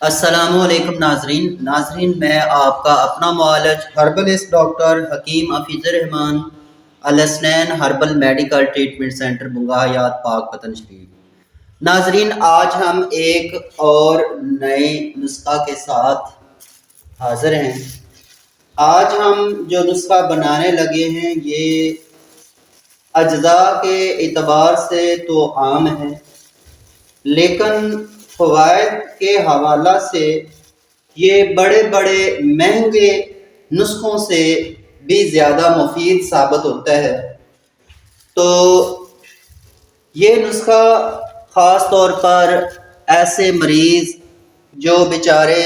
السلام علیکم ناظرین میں آپ کا اپنا معالج ہربلسٹ ڈاکٹر حکیم حفیظ الرحمان الاسنین ہربل میڈیکل ٹریٹمنٹ سینٹر بنگاہیات پاک پتن شریف۔ ناظرین، آج ہم ایک اور نئے نسخہ کے ساتھ حاضر ہیں۔ آج ہم جو نسخہ بنانے لگے ہیں یہ اجزاء کے اعتبار سے تو عام ہے، لیکن فوائد کے حوالہ سے یہ بڑے بڑے مہنگے نسخوں سے بھی زیادہ مفید ثابت ہوتا ہے۔ تو یہ نسخہ خاص طور پر ایسے مریض جو بیچارے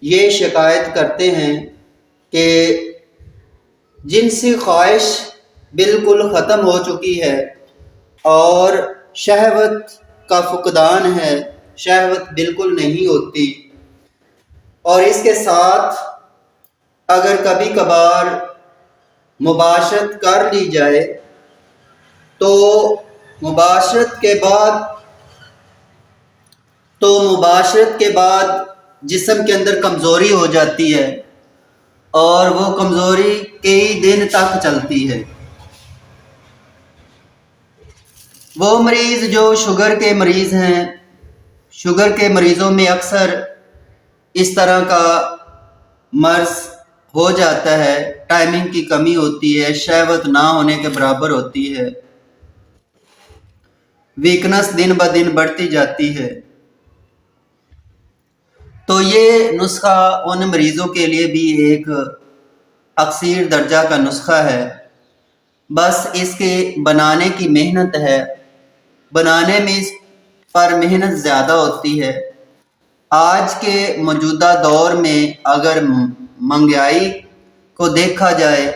یہ شکایت کرتے ہیں کہ جنسی خواہش بالکل ختم ہو چکی ہے اور شہوت کا فقدان ہے، شہوت بالکل نہیں ہوتی، اور اس کے ساتھ اگر کبھی کبھار مباشرت کر لی جائے تو مباشرت کے بعد جسم کے اندر کمزوری ہو جاتی ہے اور وہ کمزوری کئی دن تک چلتی ہے۔ وہ مریض جو شوگر کے مریض ہیں، شوگر کے مریضوں میں اکثر اس طرح کا مرض ہو جاتا ہے، ٹائمنگ کی کمی ہوتی ہے، شہوت نہ ہونے کے برابر ہوتی ہے، ویکنس دن بہ دن بڑھتی جاتی ہے۔ تو یہ نسخہ ان مریضوں کے لیے بھی ایک اکثیر درجہ کا نسخہ ہے، بس اس کے بنانے کی محنت ہے، بنانے میں اس پر محنت زیادہ ہوتی ہے۔ آج کے موجودہ دور میں اگر مہنگائی کو دیکھا جائے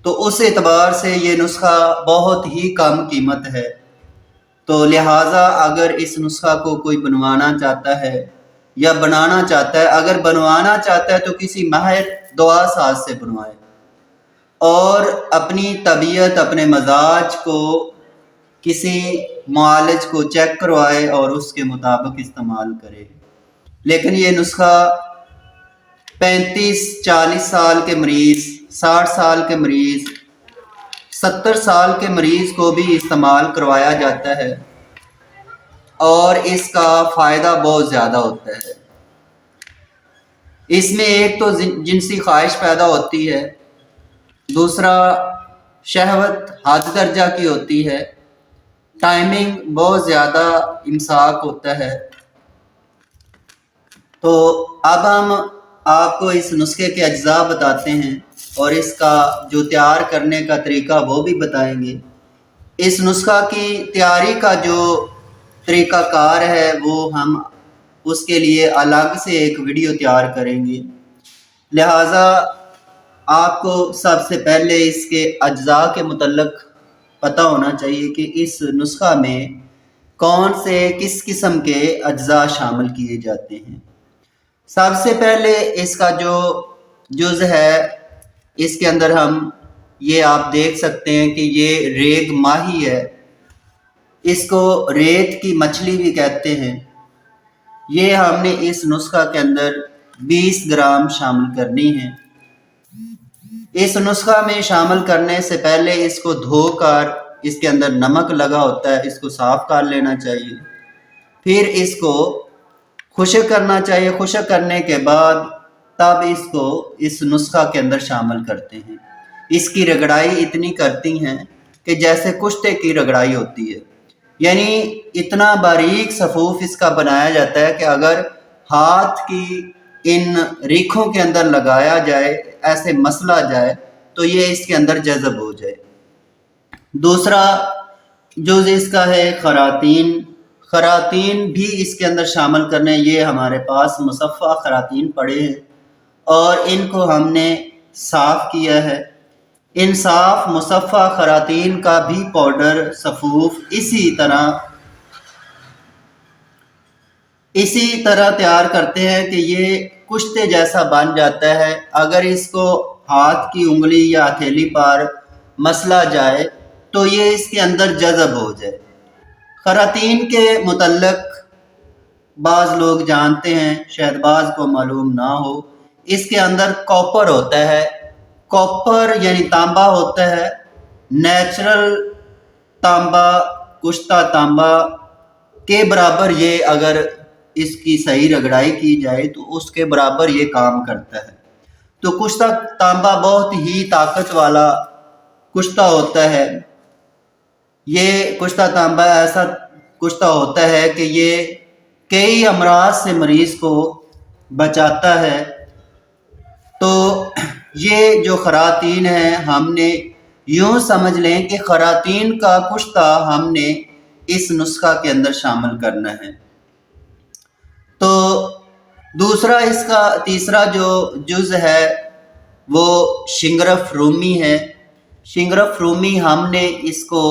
تو اس اعتبار سے یہ نسخہ بہت ہی کم قیمت ہے، تو لہٰذا اگر اس نسخہ کو کوئی بنوانا چاہتا ہے یا بنانا چاہتا ہے، اگر بنوانا چاہتا ہے تو کسی ماہر دوا ساز سے بنوائے اور اپنی طبیعت، اپنے مزاج کو کسی معالج کو چیک کروائے اور اس کے مطابق استعمال کرے۔ لیکن یہ نسخہ 35-40 سال کے مریض، 60 سال کے مریض، 70 سال کے مریض کو بھی استعمال کروایا جاتا ہے اور اس کا فائدہ بہت زیادہ ہوتا ہے۔ اس میں ایک تو جنسی خواہش پیدا ہوتی ہے، دوسرا شہوت حد درجہ کی ہوتی ہے، ٹائمنگ بہت زیادہ امساک ہوتا ہے۔ تو اب ہم آپ کو اس نسخے کے اجزاء بتاتے ہیں اور اس کا جو تیار کرنے کا طریقہ وہ بھی بتائیں گے۔ اس نسخہ کی تیاری کا جو طریقہ کار ہے وہ ہم اس کے لیے الگ سے ایک ویڈیو تیار کریں گے، لہٰذا آپ کو سب سے پہلے اس کے اجزاء کے متعلق پتہ ہونا چاہیے کہ اس نسخہ میں کون سے کس قسم کے اجزاء شامل کیے جاتے ہیں۔ سب سے پہلے اس کا جو جز ہے، اس کے اندر ہم یہ آپ دیکھ سکتے ہیں کہ یہ ریگ ماہی ہے، اس کو ریت کی مچھلی بھی کہتے ہیں۔ یہ ہم نے اس نسخہ کے اندر 20 گرام شامل کرنی ہے۔ اس نسخہ میں شامل کرنے سے پہلے اس کو دھو کر، اس کے اندر نمک لگا ہوتا ہے، اس کو صاف کر لینا چاہیے، پھر اس کو خشک کرنا چاہیے۔ خشک کرنے کے بعد تب اس کو اس نسخہ کے اندر شامل کرتے ہیں۔ اس کی رگڑائی اتنی کرتی ہیں کہ جیسے کشتے کی رگڑائی ہوتی ہے، یعنی اتنا باریک صفوف اس کا بنایا جاتا ہے کہ اگر ہاتھ کی ان ریکھوں کے اندر لگایا جائے، ایسے مسلا جائے تو یہ اس کے اندر جذب ہو جائے۔ دوسرا جز اس کا ہے خراطین۔ خراطین بھی اس کے اندر شامل کرنے، یہ ہمارے پاس مصفہ خراطین پڑے ہیں اور ان کو ہم نے صاف کیا ہے۔ ان صاف مصفہ خراطین کا بھی پاؤڈر صفوف اسی طرح تیار کرتے ہیں کہ یہ کشتے جیسا بن جاتا ہے۔ اگر اس کو ہاتھ کی انگلی یا ہتھیلی پر مسلا جائے تو یہ اس کے اندر جذب ہو جائے۔ خراطین کے متعلق بعض لوگ جانتے ہیں، شاید بعض کو معلوم نہ ہو، اس کے اندر کاپر ہوتا ہے۔ کاپر یعنی تانبا ہوتا ہے، نیچرل تانبا، کشتہ تانبا کے برابر یہ اگر اس کی صحیح رگڑائی کی جائے تو اس کے برابر یہ کام کرتا ہے۔ تو کشتہ تانبا بہت ہی طاقت والا کشتہ ہوتا ہے۔ یہ کشتہ تانبا ایسا کشتہ ہوتا ہے کہ یہ کئی امراض سے مریض کو بچاتا ہے۔ تو یہ جو خراطین ہیں، ہم نے یوں سمجھ لیں کہ خراطین کا کشتہ ہم نے اس نسخہ کے اندر شامل کرنا ہے۔ تو دوسرا اس کا تیسرا جو جز ہے وہ شنگرف رومی ہے۔ شنگرف رومی ہم نے اس کو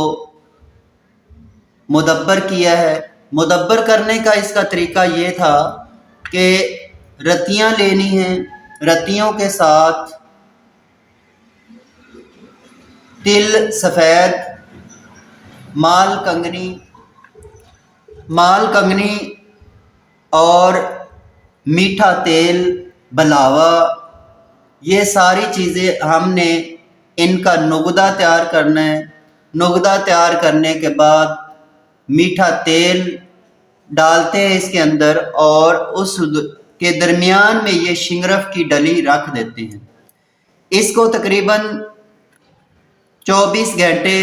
مدبر کیا ہے۔ مدبر کرنے کا اس کا طریقہ یہ تھا کہ رتیاں لینی ہیں، رتیوں کے ساتھ تل سفید، مال کنگنی اور میٹھا تیل، بلاوا، یہ ساری چیزیں ہم نے ان کا نگدہ تیار کرنا ہے۔ نگدہ تیار کرنے کے بعد میٹھا تیل ڈالتے ہیں اس کے اندر، اور اس کے درمیان میں یہ شنگرف کی ڈلی رکھ دیتے ہیں۔ اس کو تقریباً 24 گھنٹے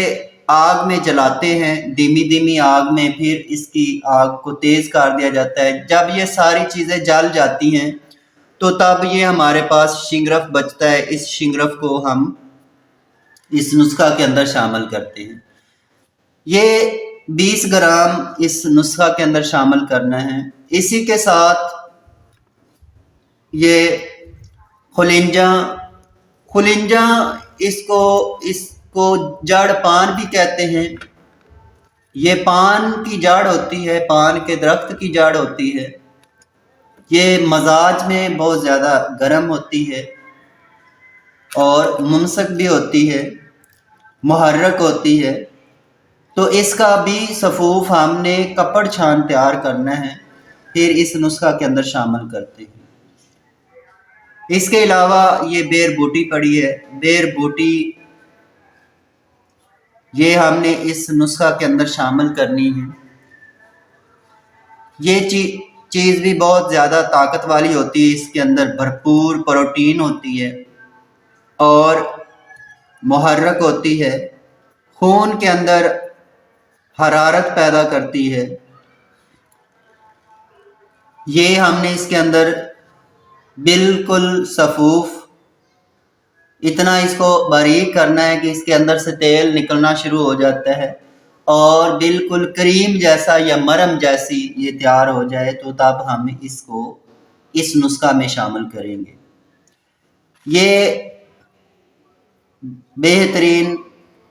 آگ میں جلاتے ہیں، دھیمی آگ میں، پھر اس کی آگ کو تیز کر دیا جاتا ہے۔ جب یہ ساری چیزیں جل جاتی ہیں تو تب یہ ہمارے پاس شنگرف بچتا ہے۔ اس شنگرف کو ہم اس نسخہ کے اندر شامل کرتے ہیں۔ یہ 20 گرام اس نسخہ کے اندر شامل کرنا ہے۔ اسی کے ساتھ یہ خلنجاں اس کو جڑ پان بھی کہتے ہیں۔ یہ پان کی جڑ ہوتی ہے، پان کے درخت کی جڑ ہوتی ہے۔ یہ مزاج میں بہت زیادہ گرم ہوتی ہے اور ممسک بھی ہوتی ہے، محرک ہوتی ہے۔ تو اس کا بھی صفوف ہم نے کپڑ چھان تیار کرنا ہے، پھر اس نسخہ کے اندر شامل کرتے ہیں۔ اس کے علاوہ یہ بیر بوٹی پڑی ہے۔ بیر بوٹی یہ ہم نے اس نسخہ کے اندر شامل کرنی ہے۔ یہ چیز بھی بہت زیادہ طاقت والی ہوتی ہے، اس کے اندر بھرپور پروٹین ہوتی ہے اور محرک ہوتی ہے، خون کے اندر حرارت پیدا کرتی ہے۔ یہ ہم نے اس کے اندر بالکل صفوف اتنا اس کو باریک کرنا ہے کہ اس کے اندر سے تیل نکلنا شروع ہو جاتا ہے اور بالکل کریم جیسا یا مرم جیسی یہ تیار ہو جائے، تو تب ہم اس کو اس نسخہ میں شامل کریں گے۔ یہ بہترین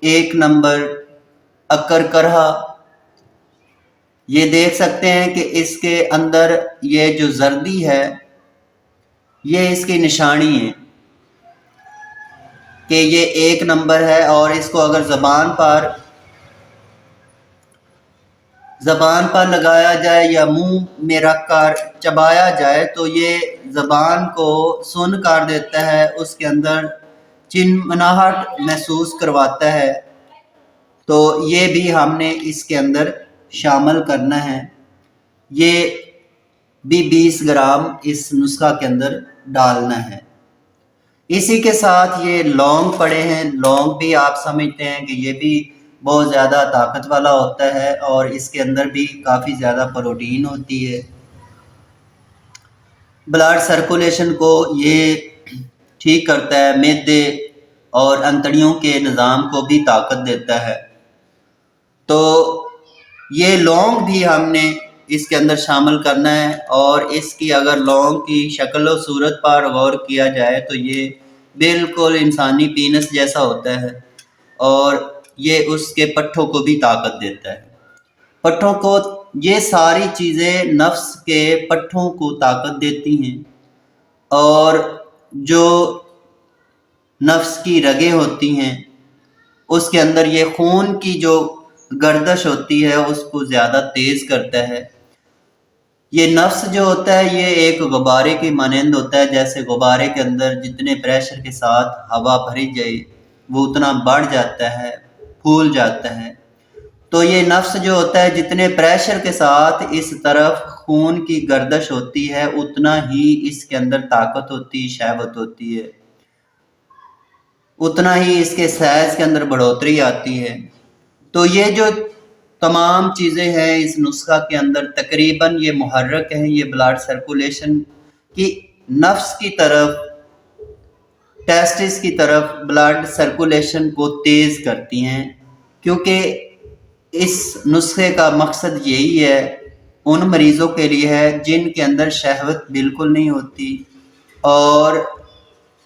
1 نمبر اکر کرہا، یہ دیکھ سکتے ہیں کہ اس کے اندر یہ جو زردی ہے یہ اس کی نشانی ہے کہ یہ 1 نمبر ہے، اور اس کو اگر زبان پر لگایا جائے یا منہ میں رکھ کر چبایا جائے تو یہ زبان کو سن کر دیتا ہے، اس کے اندر چنمناہٹ محسوس کرواتا ہے۔ تو یہ بھی ہم نے اس کے اندر شامل کرنا ہے۔ یہ بھی 20 گرام اس نسخہ کے اندر ڈالنا ہے۔ اسی کے ساتھ یہ لونگ پڑے ہیں۔ لونگ بھی آپ سمجھتے ہیں کہ یہ بھی بہت زیادہ طاقت والا ہوتا ہے اور اس کے اندر بھی کافی زیادہ پروٹین ہوتی ہے۔ بلڈ سرکولیشن کو یہ ٹھیک کرتا ہے، معدے اور انتڑیوں کے نظام کو بھی طاقت دیتا ہے۔ تو یہ لونگ بھی ہم نے اس کے اندر شامل کرنا ہے، اور اس کی اگر لونگ کی شکل و صورت پر غور کیا جائے تو یہ بالکل انسانی پینس جیسا ہوتا ہے، اور یہ اس کے پٹھوں کو بھی طاقت دیتا ہے۔ پٹھوں کو، یہ ساری چیزیں نفس کے پٹھوں کو طاقت دیتی ہیں، اور جو نفس کی رگیں ہوتی ہیں اس کے اندر یہ خون کی جو گردش ہوتی ہے اس کو زیادہ تیز کرتا ہے۔ یہ نفس جو ہوتا ہے یہ ایک غبارے کی مانند ہوتا ہے، جیسے غبارے کے اندر جتنے پریشر کے ساتھ ہوا بھری جائے وہ اتنا بڑھ جاتا ہے، پھول جاتا ہے۔ تو یہ نفس جو ہوتا ہے جتنے پریشر کے ساتھ اس طرف خون کی گردش ہوتی ہے اتنا ہی اس کے اندر طاقت ہوتی، شہوت ہوتی ہے، اتنا ہی اس کے سائز کے اندر بڑھوتری آتی ہے۔ تو یہ جو تمام چیزیں ہیں اس نسخہ کے اندر تقریباً یہ محرک ہیں، یہ بلڈ سرکولیشن کی نفس کی طرف، ٹیسٹس کی طرف بلڈ سرکولیشن کو تیز کرتی ہیں، کیونکہ اس نسخے کا مقصد یہی ہے، ان مریضوں کے لیے ہے جن کے اندر شہوت بالکل نہیں ہوتی اور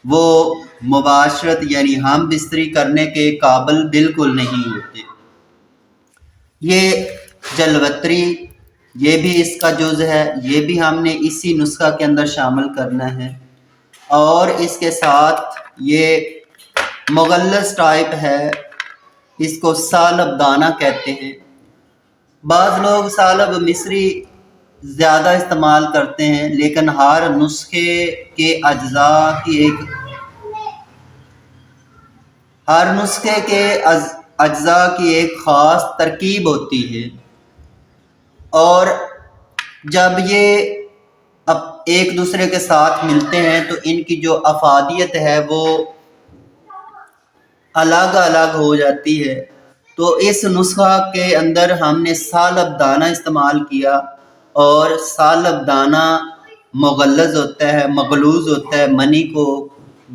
وہ مباشرت یعنی ہم بستری کرنے کے قابل بالکل نہیں ہوتے۔ یہ جلوتری یہ بھی اس کا جز ہے، یہ بھی ہم نے اسی نسخہ کے اندر شامل کرنا ہے، اور اس کے ساتھ یہ مغلظ ٹائپ ہے، اس کو سالب دانہ کہتے ہیں۔ بعض لوگ سالب مصری زیادہ استعمال کرتے ہیں، لیکن ہر نسخے کے اجزاء کی ایک خاص ترکیب ہوتی ہے، اور جب یہ اب ایک دوسرے کے ساتھ ملتے ہیں تو ان کی جو افادیت ہے وہ الگ الگ ہو جاتی ہے۔ تو اس نسخہ کے اندر ہم نے سالب دانہ استعمال کیا، اور سالب دانہ مغلظ ہوتا ہے، مغلوظ ہوتا ہے، منی کو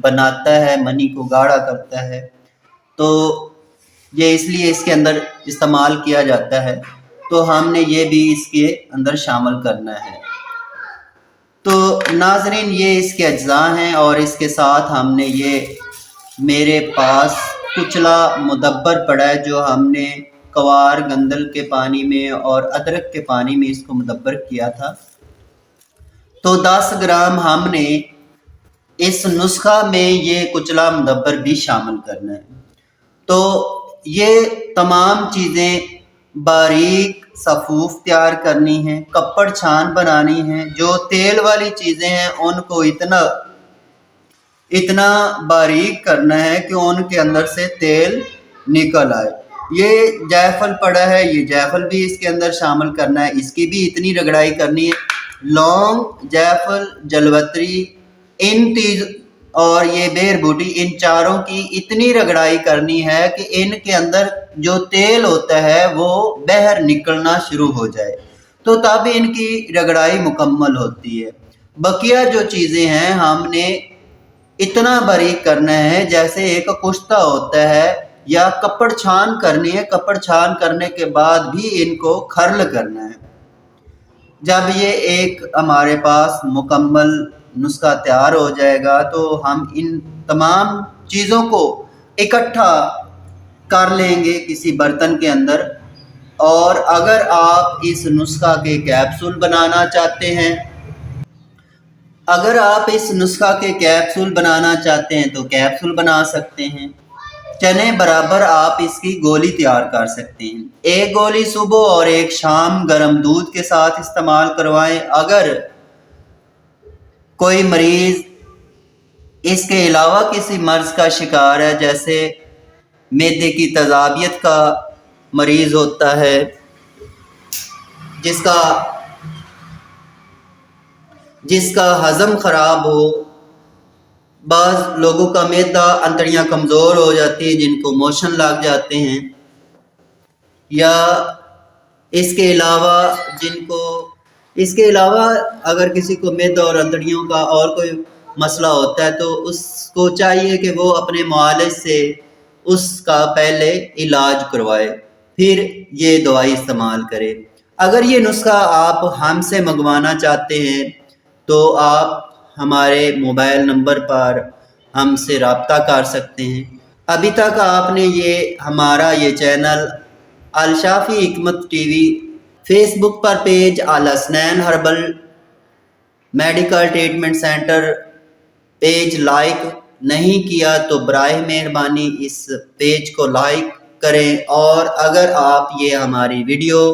بناتا ہے، منی کو گاڑھا کرتا ہے، تو یہ اس لیے اس کے اندر استعمال کیا جاتا ہے، تو ہم نے یہ بھی اس کے اندر شامل کرنا ہے۔ تو ناظرین یہ اس کے اجزاء ہیں، اور اس کے ساتھ ہم نے یہ میرے پاس کچلا مدبر پڑا ہے جو ہم نے کوار گندل کے پانی میں اور ادرک کے پانی میں اس کو مدبر کیا تھا۔ تو 10 گرام ہم نے اس نسخہ میں یہ کچلا مدبر بھی شامل کرنا ہے۔ تو یہ تمام چیزیں باریک صفوف تیار کرنی ہیں، کپڑ چھان بنانی ہیں۔ جو تیل والی چیزیں ہیں ان کو اتنا باریک کرنا ہے کہ ان کے اندر سے تیل نکل آئے۔ یہ جائفل پڑا ہے، یہ جائفل بھی اس کے اندر شامل کرنا ہے، اس کی بھی اتنی رگڑائی کرنی ہے۔ لونگ، جائفل، جلوتری، اور یہ بیر بوٹی، ان چاروں کی اتنی رگڑائی کرنی ہے کہ ان کے اندر جو تیل ہوتا ہے وہ باہر نکلنا شروع ہو جائے، تو تب ان کی رگڑائی مکمل ہوتی ہے۔ بقیہ جو چیزیں ہیں ہم نے اتنا باریک کرنا ہے جیسے ایک کشتہ ہوتا ہے، یا کپڑ چھان کرنی ہے، کپڑ چھان کرنے کے بعد بھی ان کو کھرل کرنا ہے۔ جب یہ ایک ہمارے پاس مکمل نسخہ تیار ہو جائے گا تو ہم ان تمام چیزوں کو اکٹھا کر لیں گے کسی برتن کے اندر، اور اگر آپ اس نسخہ کے کیپسول بنانا چاہتے ہیں، تو کیپسول بنا سکتے ہیں۔ چنے برابر آپ اس کی گولی تیار کر سکتے ہیں۔ ایک گولی صبح اور ایک شام گرم دودھ کے ساتھ استعمال کروائیں۔ اگر کوئی مریض اس کے علاوہ کسی مرض کا شکار ہے، جیسے معدے کی تیزابیت کا مریض ہوتا ہے، جس کا ہضم خراب ہو، بعض لوگوں کا معدہ انتڑیاں کمزور ہو جاتی ہیں جن کو موشن لگ جاتے ہیں، یا اس کے علاوہ اگر کسی کو معدہ اور انتڑیوں کا اور کوئی مسئلہ ہوتا ہے تو اس کو چاہیے کہ وہ اپنے معالج سے اس کا پہلے علاج کروائے، پھر یہ دوائی استعمال کرے۔ اگر یہ نسخہ آپ ہم سے منگوانا چاہتے ہیں تو آپ ہمارے موبائل نمبر پر ہم سے رابطہ کر سکتے ہیں۔ ابھی تک آپ نے ہمارا یہ channel Al-Shafi Hikmat TV, facebook پر page Al-Hasnain herbal medical treatment centre page like نہیں کیا تو براہ مہربانی اس پیج کو لائک کریں، اور اگر آپ یہ ہماری ویڈیو